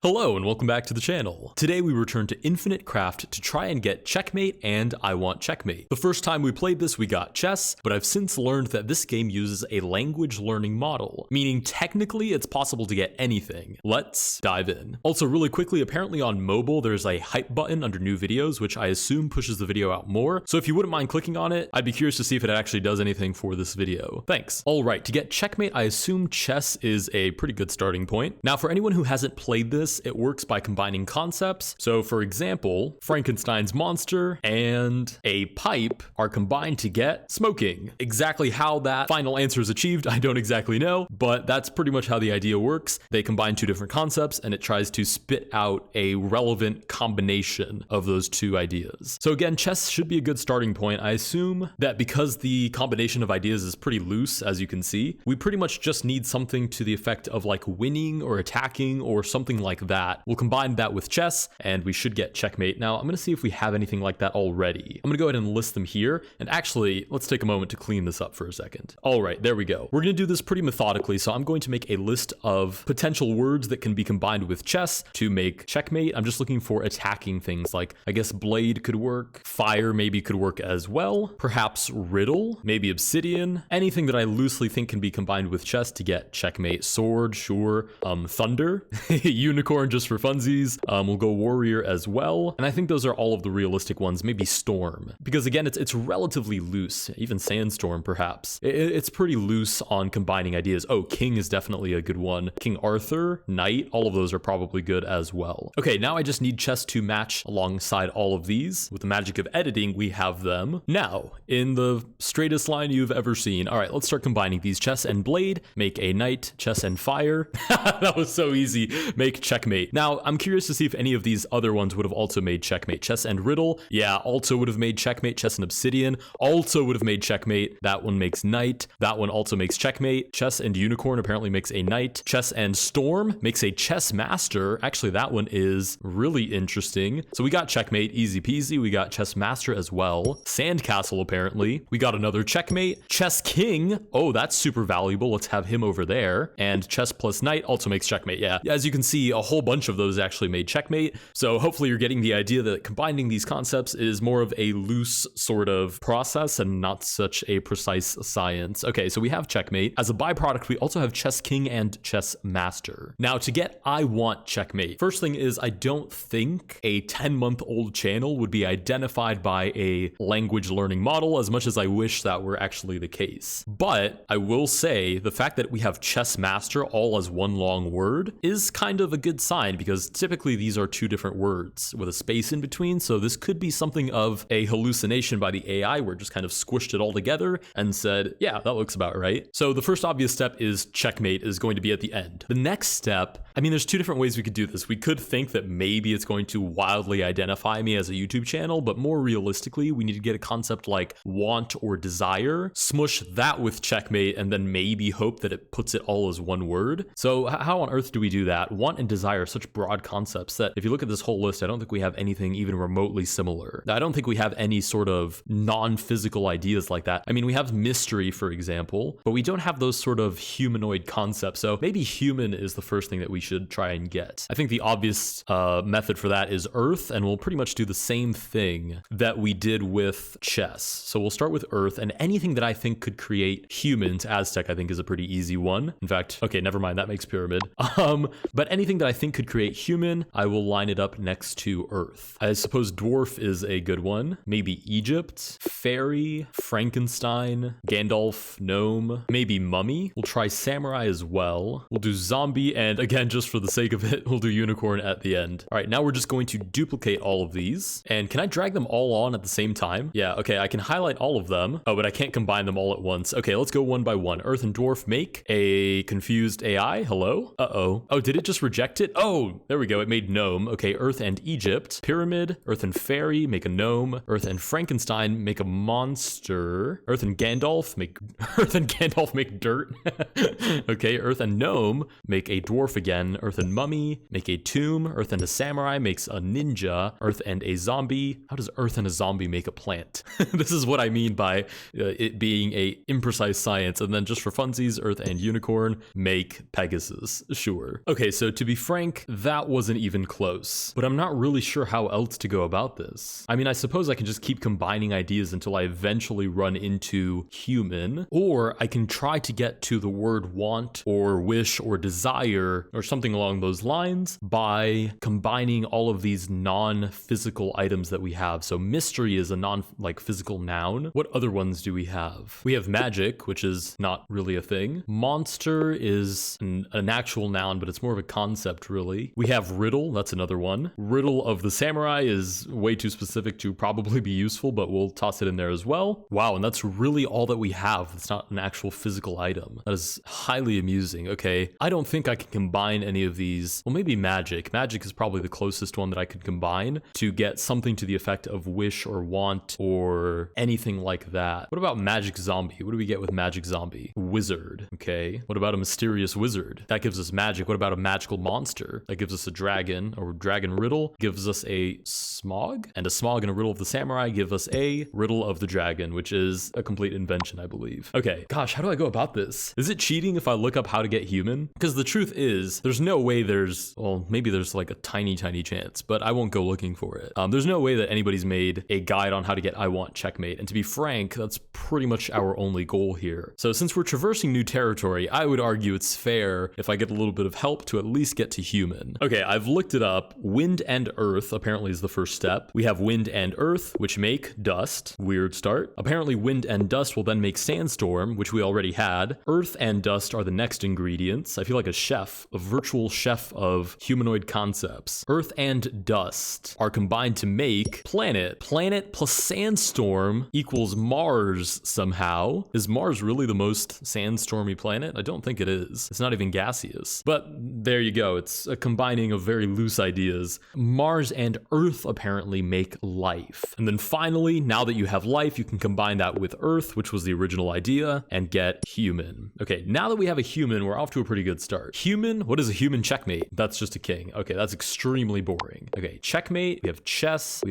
Hello and welcome back to the channel. Today we return to Infinite Craft to try and get Checkmate and I Want Checkmate. The first time we played this we got chess, but I've since learned that this game uses a language learning model, meaning technically it's possible to get anything. Let's dive in. Also really quickly, apparently on mobile there's a hype button under new videos, which I assume pushes the video out more. So if you wouldn't mind clicking on it, I'd be curious to see if it actually does anything for this video. Thanks. Alright, to get Checkmate, I assume chess is a pretty good starting point. Now for anyone who hasn't played this, it works by combining concepts. So for example, Frankenstein's monster and a pipe are combined to get smoking. Exactly how that final answer is achieved, I don't exactly know, but that's pretty much how the idea works. They combine two different concepts and it tries to spit out a relevant combination of those two ideas. So again, chess should be a good starting point. I assume that because the combination of ideas is pretty loose, as you can see, we pretty much just need something to the effect of like winning or attacking or something like that. We'll combine that with chess and we should get checkmate. Now I'm going to see if we have anything like that already. I'm going to go ahead and list them here. And actually, let's take a moment to clean this up for a second. All right, there we go. We're going to do this pretty methodically. So I'm going to make a list of potential words that can be combined with chess to make checkmate. I'm just looking for attacking things like, I guess blade could work. Fire maybe could work as well. Perhaps riddle, maybe obsidian. Anything that I loosely think can be combined with chess to get checkmate. Sword, sure. Thunder, unicorn just for funsies. We'll go warrior as well. And I think those are all of the realistic ones. Maybe storm, because again, it's relatively loose. Even sandstorm, perhaps. It's pretty loose on combining ideas. Oh, king is definitely a good one. King Arthur, knight, all of those are probably good as well. Okay, now I just need chess to match alongside all of these. With the magic of editing, we have them now in the straightest line you've ever seen. All right, let's start combining these. Chess and blade, make a knight. Chess and fire. That was so easy. Make checkmate. Now, I'm curious to see if any of these other ones would have also made checkmate. Chess and riddle, yeah, also would have made checkmate. Chess and obsidian also would have made checkmate. That one makes knight. That one also makes checkmate. Chess and unicorn apparently makes a knight. Chess and storm makes a chess master. Actually, that one is really interesting. So we got checkmate, easy peasy. We got chess master as well. Sandcastle, apparently. We got another checkmate. Chess king. Oh, that's super valuable. Let's have him over there. And chess plus knight also makes checkmate. Yeah, as you can see, a whole bunch of those actually made checkmate. So hopefully you're getting the idea that combining these concepts is more of a loose sort of process and not such a precise science. Okay, so we have checkmate. As a byproduct, we also have chess king and chess master. Now to get I Want Checkmate, first thing is I don't think a 10-month-old channel would be identified by a language learning model, as much as I wish that were actually the case. But I will say the fact that we have chess master all as one long word is kind of a good sign, because typically these are two different words with a space in between. So this could be something of a hallucination by the AI where it just kind of squished it all together and said, yeah, that looks about right. So the first obvious step is checkmate is going to be at the end. The next step, I mean, there's two different ways we could do this. We could think that maybe it's going to wildly identify me as a YouTube channel, but more realistically, we need to get a concept like want or desire, smush that with checkmate, and then maybe hope that it puts it all as one word. So how on earth do we do that? Want and desire are such broad concepts that if you look at this whole list, I don't think we have anything even remotely similar. I don't think we have any sort of non-physical ideas like that. I mean, we have mystery, for example, but we don't have those sort of humanoid concepts. So maybe human is the first thing that we should try and get. I think the obvious method for that is earth, and we'll pretty much do the same thing that we did with chess. So we'll start with earth, and anything that I think could create humans. Aztec, I think, is a pretty easy one. In fact, okay, never mind, that makes pyramid. But anything that I think could create human, I will line it up next to earth. I suppose dwarf is a good one. Maybe Egypt, fairy, Frankenstein, Gandalf, gnome, maybe mummy. We'll try samurai as well. We'll do zombie, and again, just for the sake of it, we'll do unicorn at the end. All right, now we're just going to duplicate all of these. And can I drag them all on at the same time? Yeah, okay, I can highlight all of them. Oh, but I can't combine them all at once. Okay, let's go one by one. Earth and dwarf make a confused AI. Hello? Uh-oh. Oh, did it just reject it? Oh, there we go. It made gnome. Okay, earth and Egypt. Pyramid. Earth and fairy make a gnome. Earth and Frankenstein make a monster. Earth and Gandalf make dirt. Okay, earth and gnome make a dwarf again. Earth and mummy make a tomb. Earth and a samurai makes a ninja. Earth and a zombie. How does earth and a zombie make a plant? This is what I mean by it being a imprecise science. And then just for funsies, earth and unicorn make Pegasus. Sure. Okay, so to be frank, that wasn't even close. But I'm not really sure how else to go about this. I mean, I suppose I can just keep combining ideas until I eventually run into human, or I can try to get to the word want or wish or desire or something along those lines by combining all of these non-physical items that we have. So mystery is a non-physical noun. What other ones do we have? We have magic, which is not really a thing. Monster is an actual noun, but it's more of a concept, really. We have riddle, that's another one. Riddle of the samurai is way too specific to probably be useful, but we'll toss it in there as well. Wow, and that's really all that we have. It's not an actual physical item. That is highly amusing. Okay, I don't think I can combine any of these. Well, maybe magic. Magic is probably the closest one that I could combine to get something to the effect of wish or want or anything like that. What about magic zombie? What do we get with magic zombie? Wizard. Okay. What about a mysterious wizard? That gives us magic. What about a magical monster? That gives us a dragon, or dragon riddle gives us a smog, and a smog and a riddle of the samurai give us a riddle of the dragon, which is a complete invention, I believe. Okay, gosh, how do I go about this? Is it cheating if I look up how to get human? Because the truth is, there's no way well, maybe there's like a tiny chance, but I won't go looking for it. There's no way that anybody's made a guide on how to get I want checkmate, and to be frank, that's pretty much our only goal here. So since we're traversing new territory, I would argue it's fair if I get a little bit of help to at least get to human. Okay, I've looked it up. Wind and earth apparently is the first step. We have wind and earth, which make dust. Weird start. Apparently wind and dust will then make sandstorm, which we already had. Earth and dust are the next ingredients. I feel like a chef, a virtual chef of humanoid concepts. Earth and dust are combined to make planet. Planet plus sandstorm equals Mars somehow. Is Mars really the most sandstormy planet? I don't think it is. It's not even gaseous. But there you go. It's a combining of very loose ideas. Mars and Earth apparently make life. And then finally, now that you have life, you can combine that with Earth, which was the original idea, and get human. Okay, now that we have a human, we're off to a pretty good start. Human, what is a human checkmate? That's just a king. Okay, that's extremely boring. Okay, checkmate, we have chess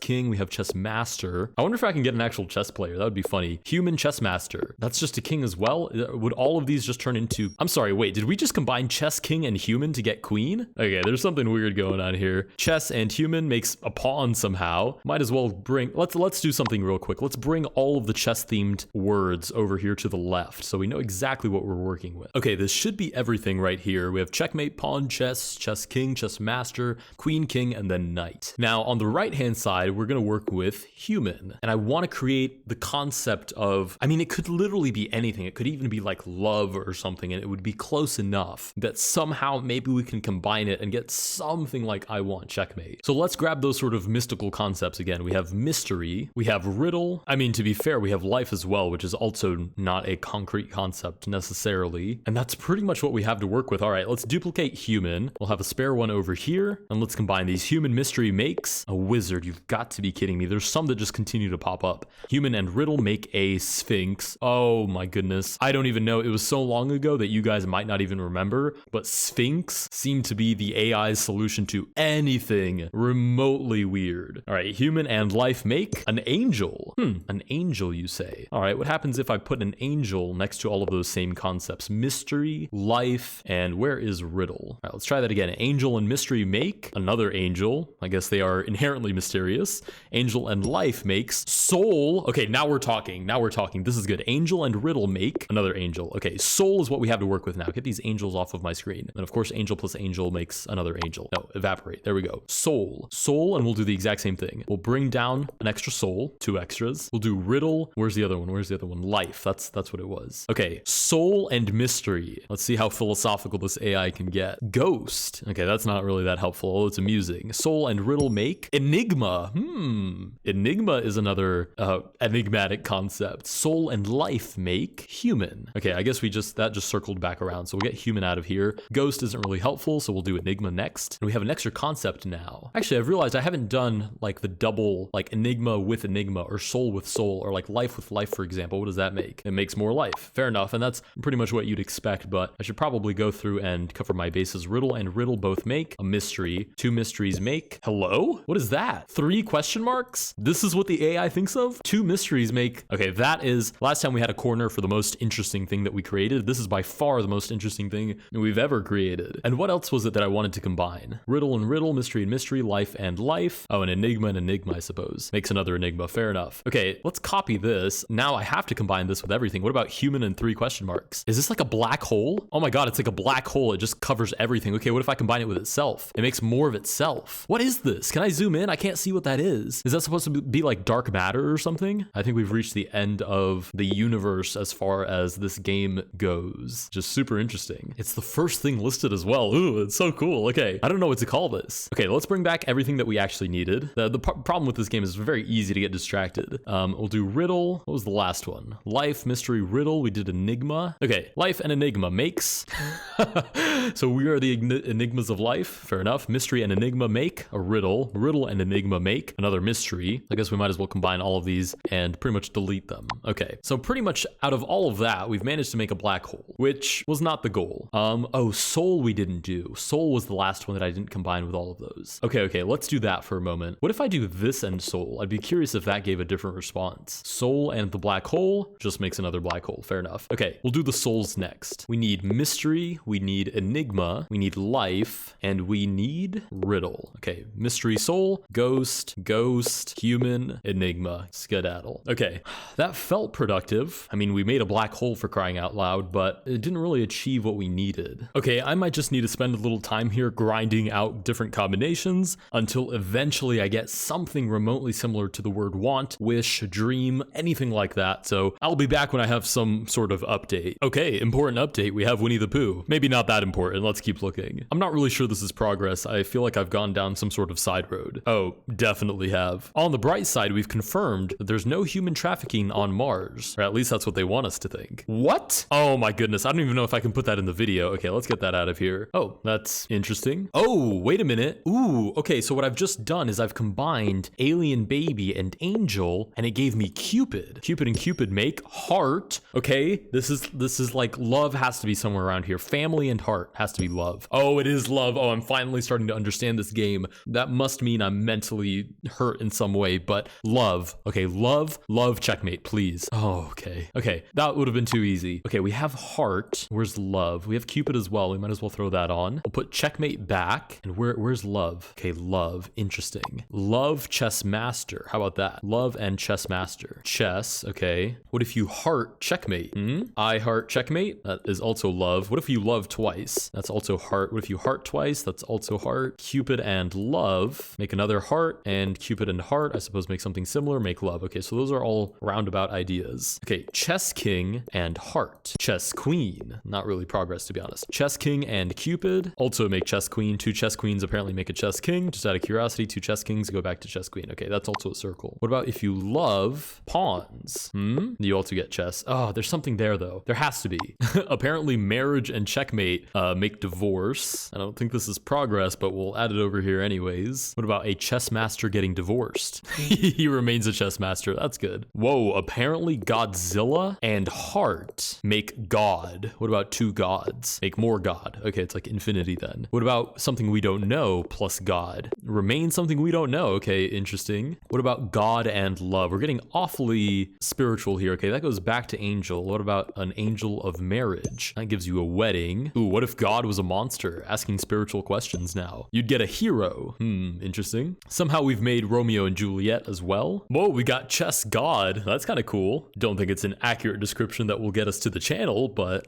king, we have chess master. I wonder if I can get an actual chess player. That would be funny. Human chess master. That's just a king as well? Would all of these just turn into... I'm sorry, wait, did we just combine chess king and human to get queen? Okay, there's something weird going on here. Chess and human makes a pawn somehow. Might as well bring... Let's do something real quick. Let's bring all of the chess-themed words over here to the left so we know exactly what we're working with. Okay, this should be everything right here. We have checkmate, pawn, chess king, chess master, queen, king, and then knight. Now, on the right-hand side, we're going to work with human. And I want to create the concept of... I mean, it could literally be anything. It could even be like love or something, and it would be close enough that somehow maybe we can combine it and get something like I want checkmate. So let's grab those sort of mystical concepts again. We have mystery, we have riddle. I mean, to be fair, we have life as well, which is also not a concrete concept necessarily. And that's pretty much what we have to work with. All right, let's duplicate human. We'll have a spare one over here, and let's combine these. Human mystery makes a wizard. You've got to be kidding me. There's some that just continue to pop up. Human and riddle make a sphinx. Oh my goodness. I don't even know. It was so long ago that you guys might not even remember, but sphinx seemed to be the AI's solution to anything remotely weird. All right, human and life make an angel. An angel, you say. All right, what happens if I put an angel next to all of those same concepts? Mystery, life, and where is riddle? All right, let's try that again. Angel and mystery make another angel. I guess they are inherently mysterious. Angel and life makes soul. Okay, now we're talking. This is good. Angel and riddle make another angel. Okay, soul is what we have to work with now. Get these angels off of my screen. And of course, angel plus angel makes another angel. No, evaporate. There we go. Soul, and we'll do the exact same thing. We'll bring down an extra soul, 2 extras. We'll do riddle. Where's the other one? Life. That's what it was. Okay, soul and mystery. Let's see how philosophical this AI can get. Ghost. Okay, that's not really that helpful, although it's amusing. Soul and riddle make enigma. Enigma is another enigmatic concept. Soul and life make human. Okay, I guess that just circled back around. So we'll get human out of here. Ghost isn't really helpful, so we'll do enigma next. And we have an extra concept now. Actually, I've realized I haven't done like the double, like enigma with enigma, or soul with soul, or like life with life, for example. What does that make? It makes more life. Fair enough, and that's pretty much what you'd expect, but I should probably go through and cover my bases. Riddle and riddle both make a mystery. 2 mysteries make... Hello? What is that? 3 question marks? This is what the AI thinks of? 2 mysteries make... Okay, that is... Last time we had a corner for the most interesting thing that we created. This is by far the most interesting thing we've ever created. And what else was it that I wanted to combine? Riddle and riddle, mystery and mystery, life and life. Oh, an enigma and enigma, I suppose. Makes another enigma, fair enough. Okay, let's copy this. Now I have to combine this with everything. What about human and 3 question marks? Is this like a black hole? Oh my God, it's like a black hole. It just covers everything. Okay, what if I combine it with itself? It makes more of itself. What is this? Can I zoom in? I can't see what that is. Is that supposed to be like dark matter or something? I think we've reached the end of the universe as far as this game goes. Just super interesting. It's the first thing listed as well. Ooh, it's so cool. Okay, I don't know what to call this. Okay, let's bring back everything that we actually needed. The problem with this game is very easy to get distracted. We'll do riddle. What was the last one? Life, mystery, riddle. We did enigma. Okay, life and enigma makes. So we are the enigmas of life. Fair enough. Mystery and enigma make a riddle. Riddle and enigma make another mystery. I guess we might as well combine all of these and pretty much delete them. Okay, so pretty much out of all of that, we've managed to make a black hole, which was not the goal. Oh, soul we didn't do. Soul was the last one that I didn't combine with all of those. Okay, let's do that for a moment. What if I do this and soul? I'd be curious if that gave a different response. Soul and the black hole just makes another black hole. Fair enough. Okay, we'll do the souls next. We need mystery, we need enigma, we need life, and we need riddle. Okay, mystery, soul, ghost, human, enigma, skedaddle. Okay, that felt productive. I mean, we made a black hole for crying out loud, but it didn't really achieve what we needed. Okay, I might just need to spend a little time here grinding out different combinations until eventually I get something remotely similar to the word want, wish, dream, anything like that. So I'll be back when I have some sort of update. Okay, important update. We have Winnie the Pooh. Maybe not that important. Let's keep looking. I'm not really sure this is progress. I feel like I've gone down some sort of side road. Oh, definitely have. On the bright side, we've confirmed that there's no human trafficking on Mars, or at least that's what they want us to think. What? Oh my goodness. I don't even know if I can put that in the video. Okay, let's get that out of here. Oh, that's interesting. Oh, wait a minute. Ooh, okay, so what I've just done is I've combined alien baby and angel, and it gave me Cupid. Cupid and Cupid make heart. Okay, this is like love has to be somewhere around here. Family and heart has to be love. Oh, it is love. Oh, I'm finally starting to understand this game. That must mean I'm mentally hurt in some way, but love. Okay, love, checkmate, please. Oh, okay, that would have been too easy. Okay, we have heart. Where's love? We have Cupid as well. We might as well throw that on. We'll put checkmate back. And where's love? Okay, love. Interesting. Love, chess master. How about that? Love and chess master. Chess. Okay. What if you heart checkmate? I heart checkmate. That is also love. What if you love twice? That's also heart. What if you heart twice? That's also heart. Cupid and love. Make another heart. And Cupid and heart, I suppose, make something similar. Make love. Okay, so those are all roundabout ideas. Okay, chess king and heart. Chess queen. Not really progress, to be honest. Chess king and Cupid also make chess queen. 2 chess queens apparently make a chess king. Just out of curiosity, 2 chess kings go back to chess queen. Okay, that's also a circle. What about if you love pawns? You also get chess. Oh, there's something there though. There has to be. Apparently marriage and checkmate make divorce. I don't think this is progress, but we'll add it over here anyways. What about a chess master getting divorced? He remains a chess master. That's good. Whoa, apparently Godzilla and heart make God. What about 2 gods? Make more God. Okay, it's like infinity then. What about something we don't know plus God? Remain something we don't know. Okay, interesting. What about God and love? We're getting awfully spiritual here. Okay, that goes back to angel. What about an angel of marriage? That gives you a wedding. Ooh, what if God was a monster? Asking spiritual questions now. You'd get a hero. Interesting. Somehow we've made Romeo and Juliet as well. Whoa, we got chess God. That's kind of cool. Don't think it's an accurate description that will get us to the channel, but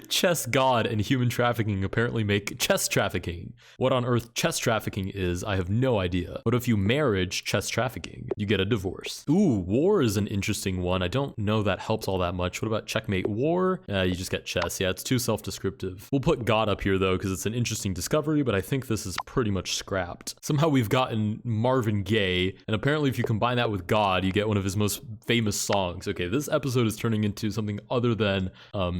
chess God and human trafficking apparently make chess trafficking. What on earth chess trafficking is, I have no idea. What if you marriage chess trafficking? You get a divorce. Ooh, war is an interesting one. I don't know that helps all that much. What about checkmate war? You just get chess. Yeah, it's too self-descriptive. We'll put God up here though, because it's an interesting discovery, but I think this is pretty much scrapped. Somehow we've gotten Marvin Gaye, and apparently if you combine that with God, you get one of his most famous songs. Okay, this episode is turning into something other than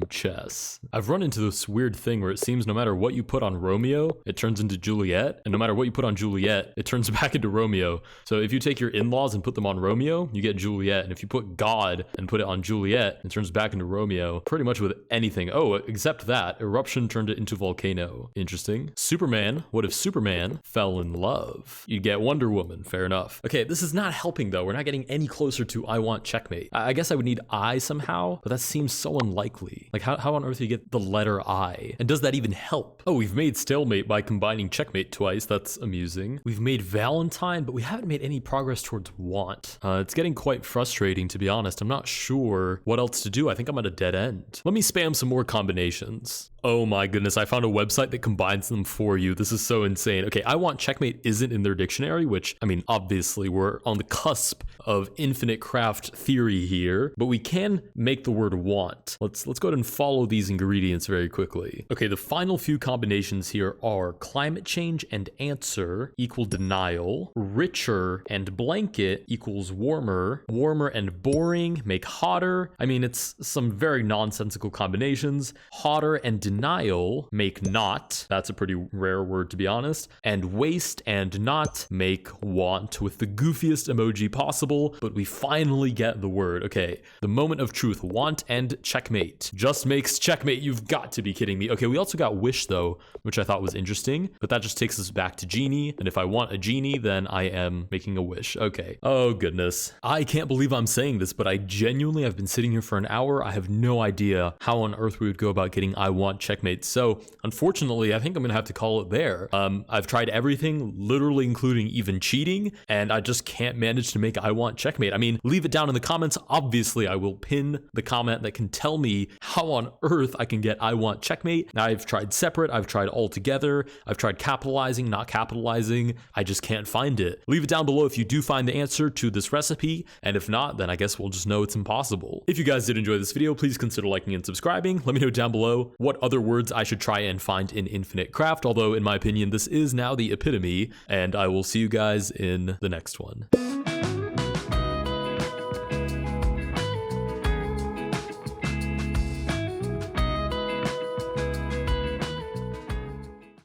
chess. I've run into this weird thing where it seems no matter what you put on Romeo, it turns into Juliet, and no matter what you put on Juliet, it turns back into Romeo. So if you take your in-laws and put them on Romeo, you get Juliet. And if you put God and put it on Juliet, it turns back into Romeo. Pretty much with anything. Oh, except that. Eruption turned it into volcano. Interesting. Superman. What if Superman fell in love? You'd get Wonder Woman. Fair enough. Okay, this is not helping though. We're not getting any closer to I want checkmate. I guess I would need I somehow, but that seems so unlikely. Like how on earth do you get the letter I? And does that even help? Oh, we've made stalemate by combining checkmate twice. That's amusing. We've made Valentine, but we haven't made any progress towards want. It's getting quite frustrating, to be honest. I'm not sure what else to do. I think I'm at a dead end. Let me spam some more combinations. Oh my goodness, I found a website that combines them for you. This is so insane. Okay, I want checkmate isn't in their dictionary, which, I mean, obviously we're on the cusp of infinite craft theory here, but we can make the word want. Let's go ahead and follow these ingredients very quickly. Okay, the final few combinations here are climate change and answer equal denial, richer and blanket equals warmer, warmer and boring make hotter. I mean, it's some very nonsensical combinations. Hotter and denial make not. That's a pretty rare word, to be honest. And waste and not make want with the goofiest emoji possible, but we finally get the word. Okay, the moment of truth, want and checkmate. Just makes checkmate. You've got to be kidding me. Okay, we also got wish though, which I thought was interesting, but that just takes us back to genie. And if I want a genie, then I am making a wish. Okay. Oh goodness. I can't believe I'm saying this, but I genuinely, I've been sitting here for an hour. I have no idea how on earth we would go about getting I want checkmate. So unfortunately, I think I'm gonna have to call it there. I've tried everything, literally including even cheating, and I just can't manage to make I want checkmate. I mean, leave it down in the comments. Obviously, I will pin the comment that can tell me how on earth I can get I want checkmate. Now, I've tried separate, I've tried all together, I've tried capitalizing, not capitalizing. I just can't find it. Leave it down below if you do find the answer to this recipe, and if not, then I guess we'll just know it's impossible. If you guys did enjoy this video, please consider liking and subscribing. Let me know down below what other words I should try and find in Infinite Craft, although in my opinion, this is now the epitome, and I will see you guys in the next one.